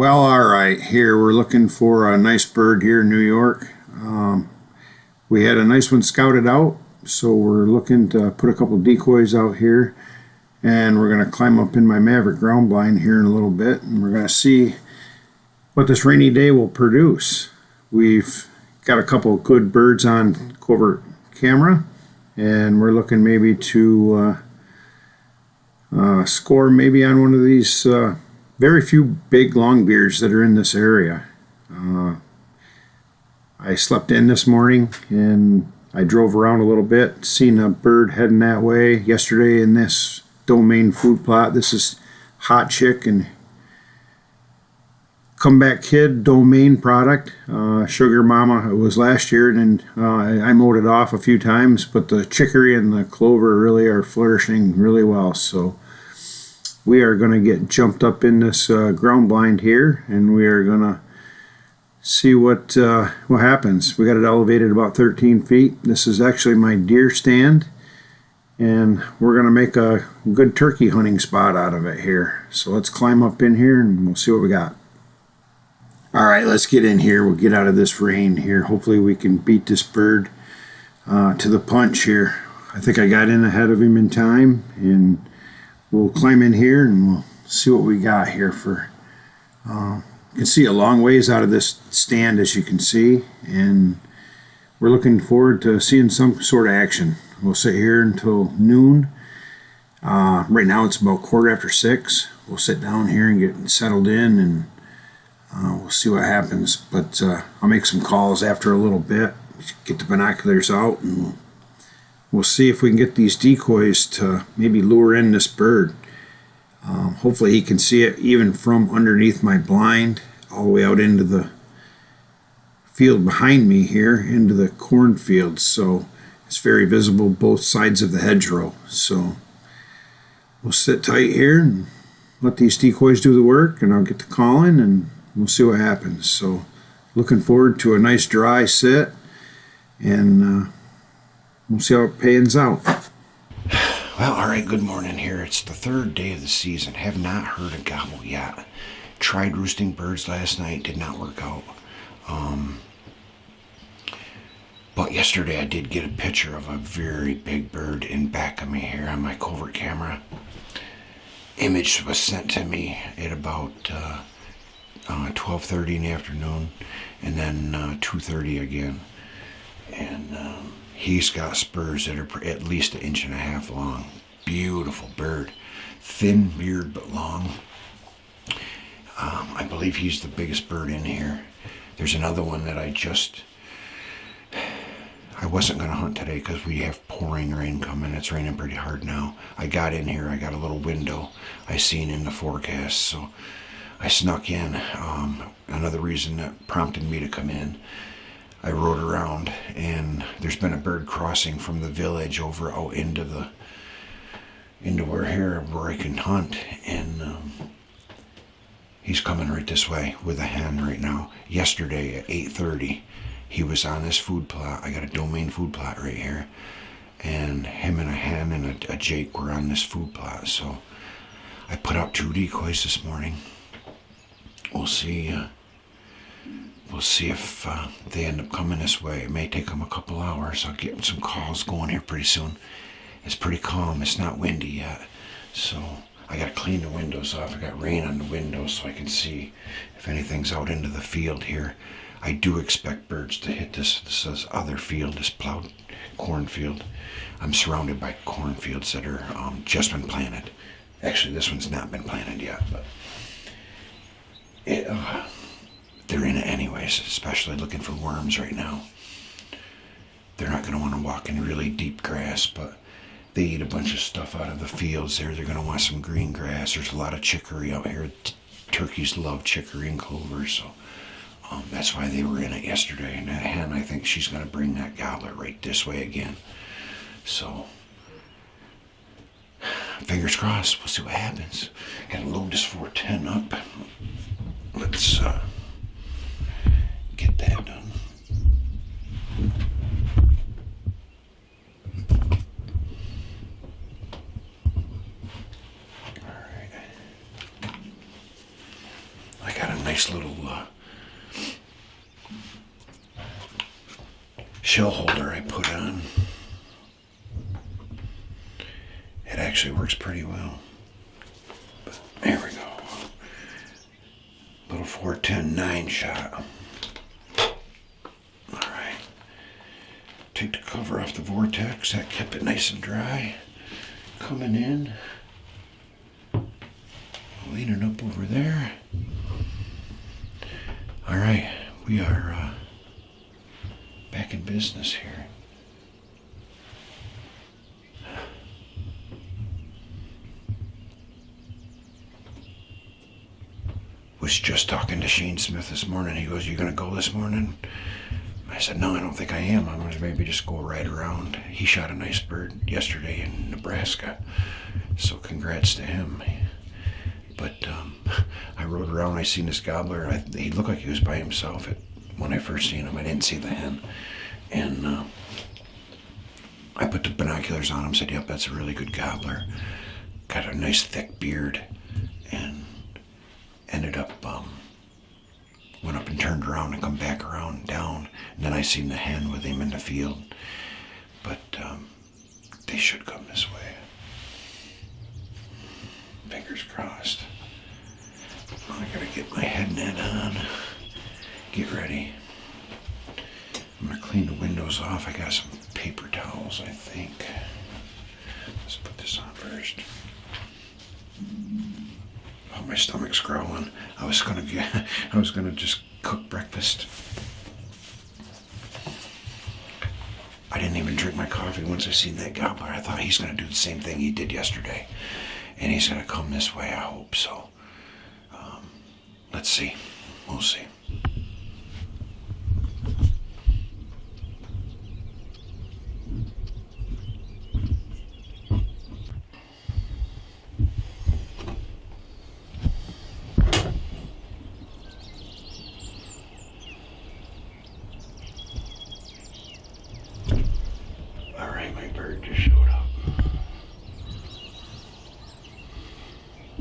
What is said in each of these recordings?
Well, all right, here we're looking for a nice bird here in New York. We had a nice one scouted out, so we're looking to put a couple decoys out here, and we're going to climb up in my Maverick ground blind here in a little bit, and we're going to see what this rainy day will produce. We've got a couple good birds on covert camera, and we're looking maybe to score maybe on one of these very few big longbeards that are in this area. I slept in this morning and I drove around a little bit, seen a bird heading that way yesterday in this domain food plot. This is Hot Chick and Comeback Kid domain product. Sugar Mama, it was last year, and I mowed it off a few times, but the chicory and the clover really are flourishing really well. So we are going to get jumped up in this ground blind here, and we are going to see what happens. We got it elevated about 13 feet. This is actually my deer stand, and we're going to make a good turkey hunting spot out of it here. So let's climb up in here and we'll see what we got. All right, let's get in here. We'll get out of this rain here. Hopefully we can beat this bird to the punch here. I think I got in ahead of him in time, and we'll climb in here and we'll see what we got here for. You can see a long ways out of this stand, as you can see, and we're looking forward to seeing some sort of action. We'll sit here until noon. Right now it's about 6:15. We'll sit down here and get settled in, and we'll see what happens. But I'll make some calls after a little bit, get the binoculars out, and we'll see if we can get these decoys to maybe lure in this bird. Hopefully he can see it even from underneath my blind all the way out into the field behind me here, into the cornfield. So it's very visible both sides of the hedgerow. So we'll sit tight here and let these decoys do the work, and I'll get to calling and we'll see what happens. So looking forward to a nice dry sit, and we'll see how it pans out. Well, all right, good morning here. It's the third day of the season. Have not heard a gobble yet. Tried roosting birds last night, did not work out. But yesterday I did get a picture of a very big bird in back of me here on my covert camera. Image was sent to me at about 12:30 in the afternoon, and then 2:30 again. And he's got spurs that are at least 1.5 inches long. Beautiful bird. Thin beard but long. I believe he's the biggest bird in here. There's another one that I wasn't going to hunt today because we have pouring rain coming. It's raining pretty hard now. I got in here. I got a little window I seen in the forecast, so I snuck in. Another reason that prompted me to come in, I rode around, and there's been a bird crossing from the village over out into where I can hunt, and he's coming right this way with a hen right now. Yesterday at 8:30, he was on this food plot. I got a domain food plot right here, and him and a hen and a jake were on this food plot. So I put out 2 decoys this morning. We'll see. We'll see if they end up coming this way. It may take them a couple hours. I'll get some calls going here pretty soon. It's pretty calm. It's not windy yet. So I got to clean the windows off. I got rain on the windows so I can see if anything's out into the field here. I do expect birds to hit this other field, this plowed cornfield. I'm surrounded by cornfields that are just been planted. Actually, this one's not been planted yet, but they're in it anyways, especially looking for worms right now. They're not going to want to walk in really deep grass, but they eat a bunch of stuff out of the fields there. They're going to want some green grass. There's a lot of chicory out here. Turkeys love chicory and clover, so that's why they were in it yesterday. And that hen, I think she's going to bring that gobbler right this way again. So fingers crossed. We'll see what happens. Got to load this 410 up. Let's get that done. All right. I got a nice little shell holder I put on. It actually works pretty well. But there we go. Little 410 9-shot. Alright. Take the cover off the Vortex. That kept it nice and dry. Coming in. Leaning up over there. Alright. We are back in business here. Was just talking to Shane Smith this morning. He goes, "You gonna go this morning?" I said, "No, I don't think I am. I'm gonna maybe just go right around." He shot a nice bird yesterday in Nebraska, so congrats to him. But I rode around. I seen this gobbler. He looked like he was by himself when I first seen him. I didn't see the hen, and I put the binoculars on him. Said, "Yep, that's a really good gobbler. Got a nice thick beard," and ended up went up and turned around and come back around down, and then I seen the hen with him in the field. But they should come this way. Fingers crossed. I gotta get my head net on. Get ready. I'm gonna clean the windows off. I got some paper towels, I think. Let's put this on first. Oh, my stomach's growling. I was gonna just cook breakfast. I didn't even drink my coffee once I seen that gobbler. I thought he's gonna do the same thing he did yesterday, and he's gonna come this way. I hope so. Let's see. We'll see. Bird just showed up. I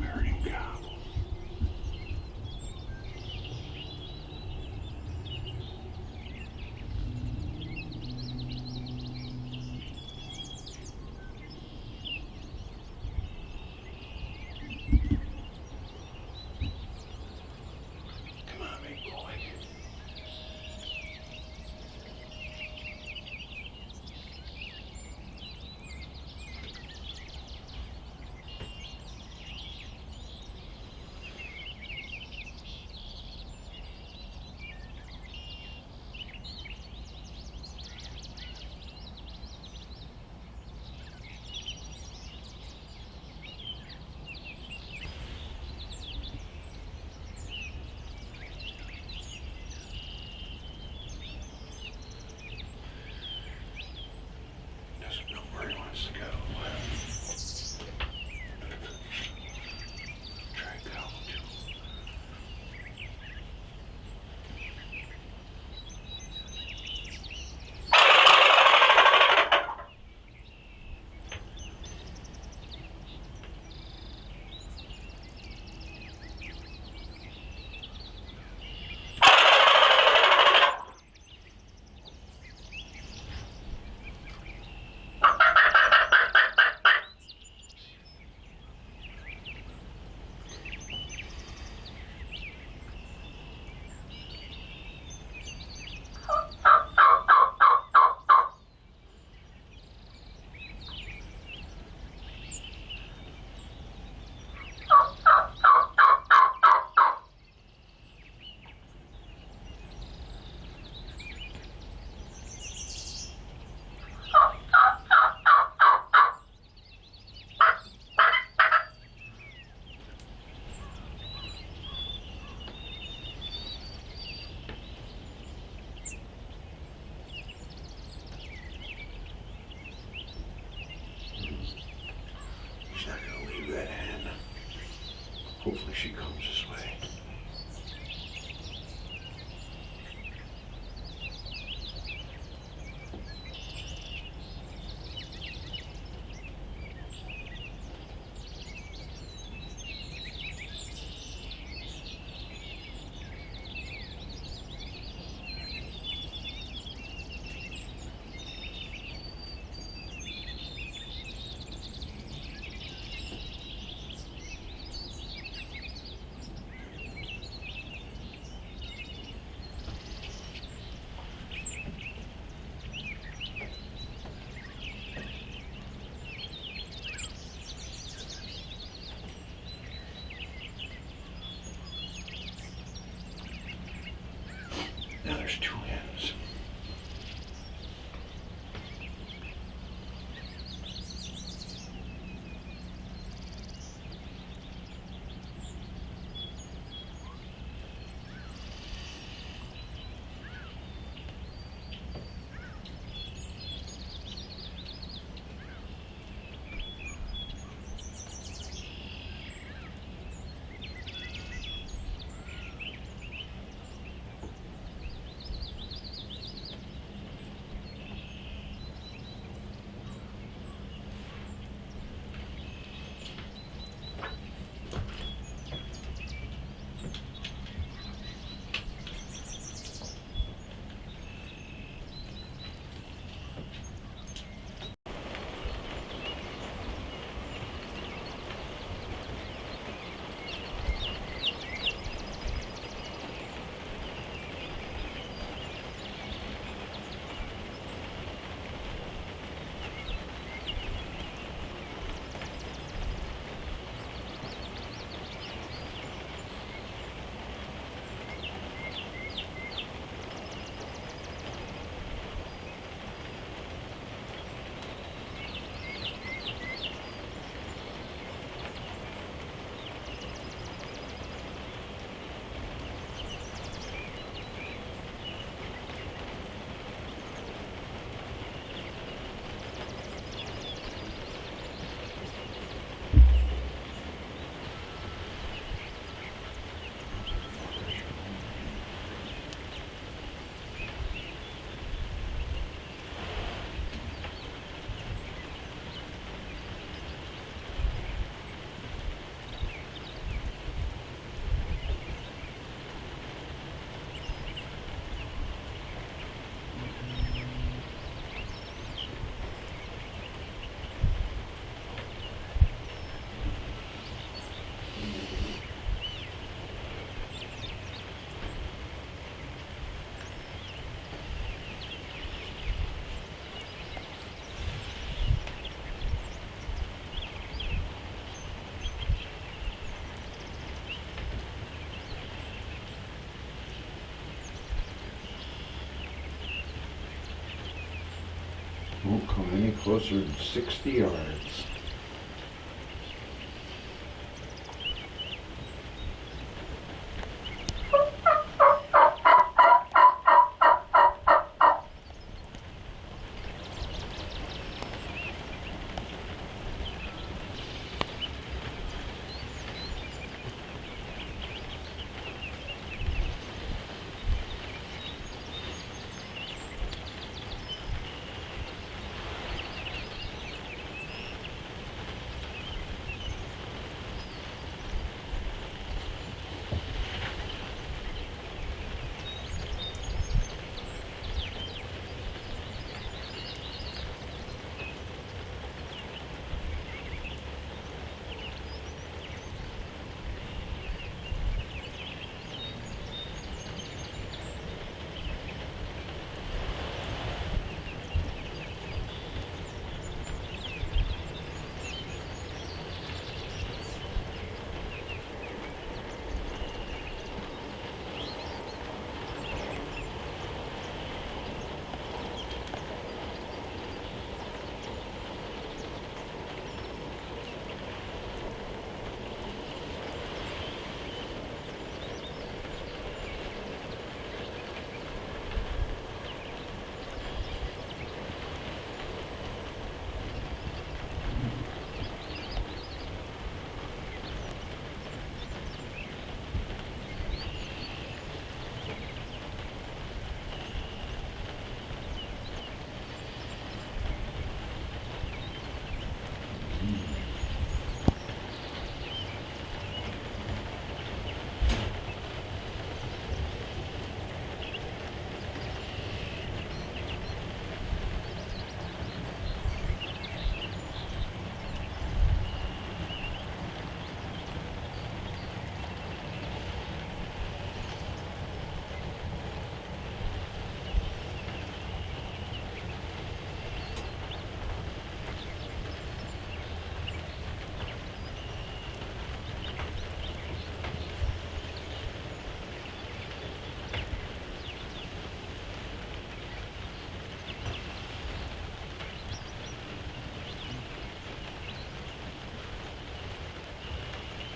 heard him gobble. Come on, big boy. Doesn't know where he wants to go. Try to go. She's not gonna leave that hen. Hopefully she comes this way. there's two hens. Won't come any closer than 60 yards.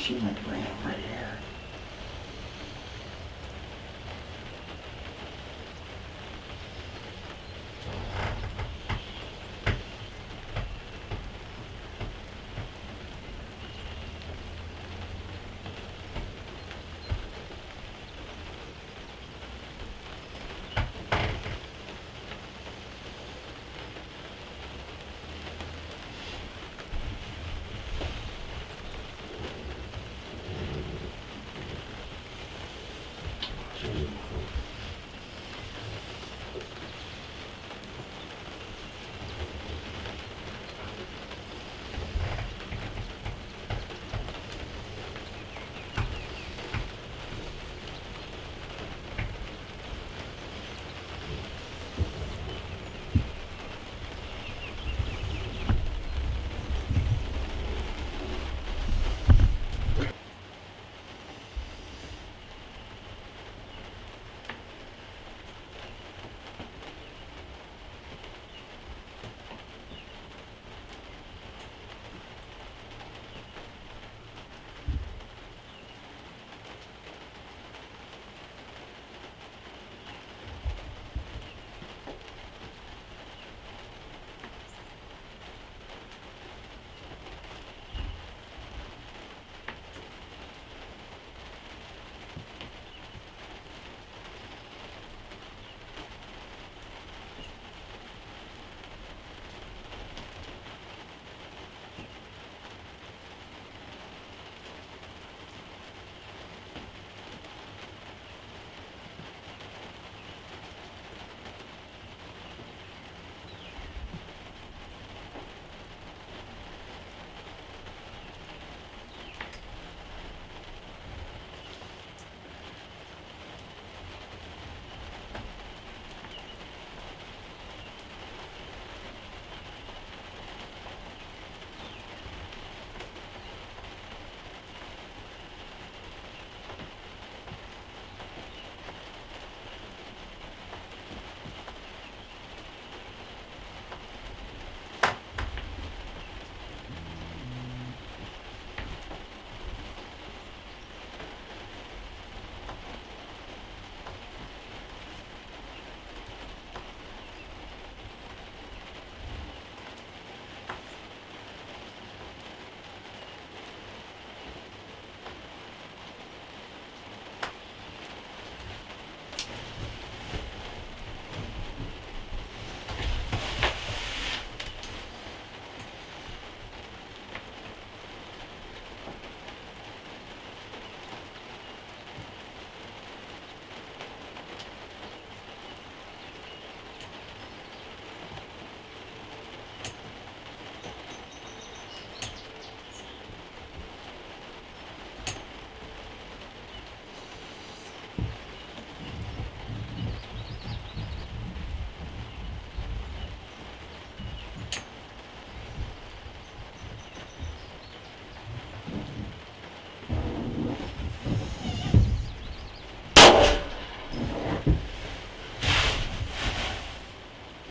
She might bring him right here.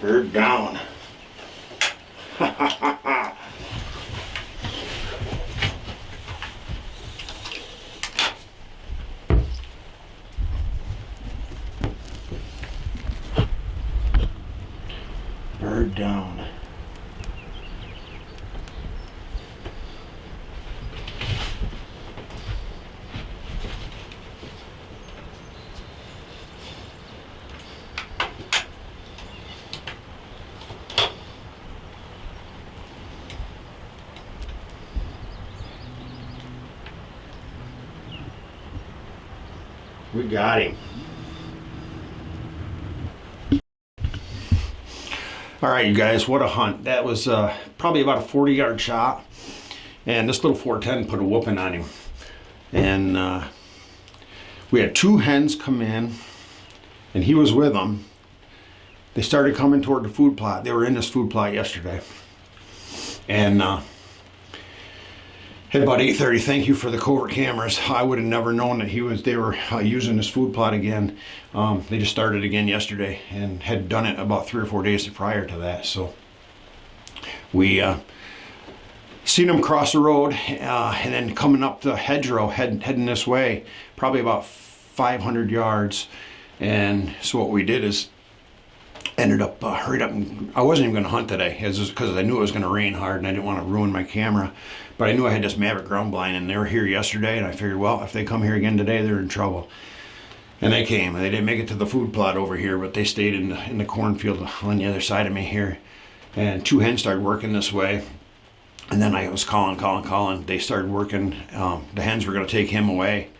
Bird down. Bird down. We got him. All right, you guys, what a hunt. That was probably about a 40-yard shot. And this little 410 put a whooping on him. And we had two hens come in, and he was with them. They started coming toward the food plot. They were in this food plot yesterday. And at about 8:30, thank you for the covert cameras. I would have never known that they were using this food plot again. They just started again yesterday and had done it about 3 or 4 days prior to that. So we seen him cross the road and then coming up the hedgerow, heading this way, probably about 500 yards. And so what we did is ended up hurried up. And I wasn't even going to hunt today because I knew it was going to rain hard and I didn't want to ruin my camera. But I knew I had this Maverick ground blind and they were here yesterday, and I figured, well, if they come here again today, they're in trouble. And they came. They didn't make it to the food plot over here, but they stayed in the cornfield on the other side of me here. And 2 hens started working this way. And then I was calling. They started working. The hens were going to take him away.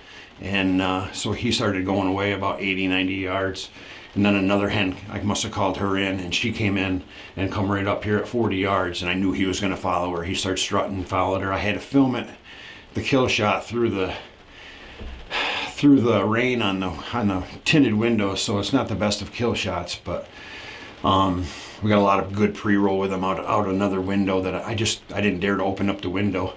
And so he started going away about 80, 90 yards. And then another hen, I must have called her in, and she came in and come right up here at 40 yards. And I knew he was going to follow her. He started strutting and followed her. I had to film it, the kill shot through the rain on the tinted windows, so it's not the best of kill shots, but we got a lot of good pre-roll with him out another window that I didn't dare to open up the window.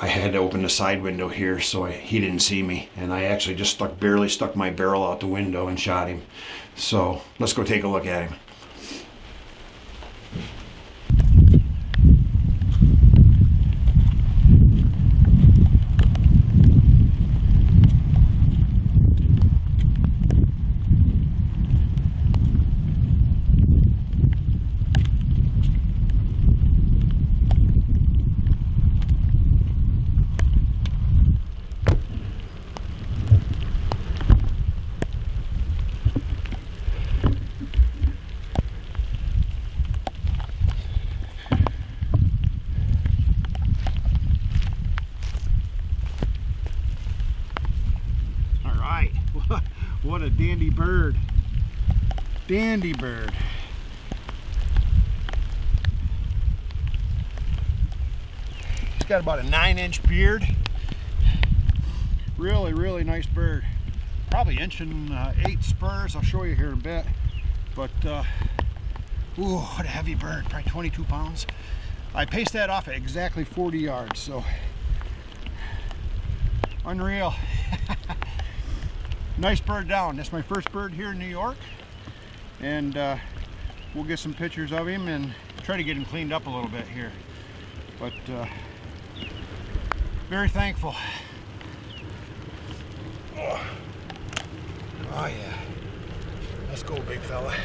I had to open the side window here so he didn't see me, and I actually just barely stuck my barrel out the window and shot him. So let's go take a look at him. What a dandy bird. Dandy bird. He's got about a 9-inch beard. Really nice bird. Probably 1.8 spurs. I'll show you here in a bit. But, ooh, what a heavy bird. Probably 22 pounds. I paced that off at exactly 40 yards, so unreal. Nice bird down. That's my first bird here in New York, and we'll get some pictures of him and try to get him cleaned up a little bit here. But very thankful. Oh yeah. Let's go, big fella.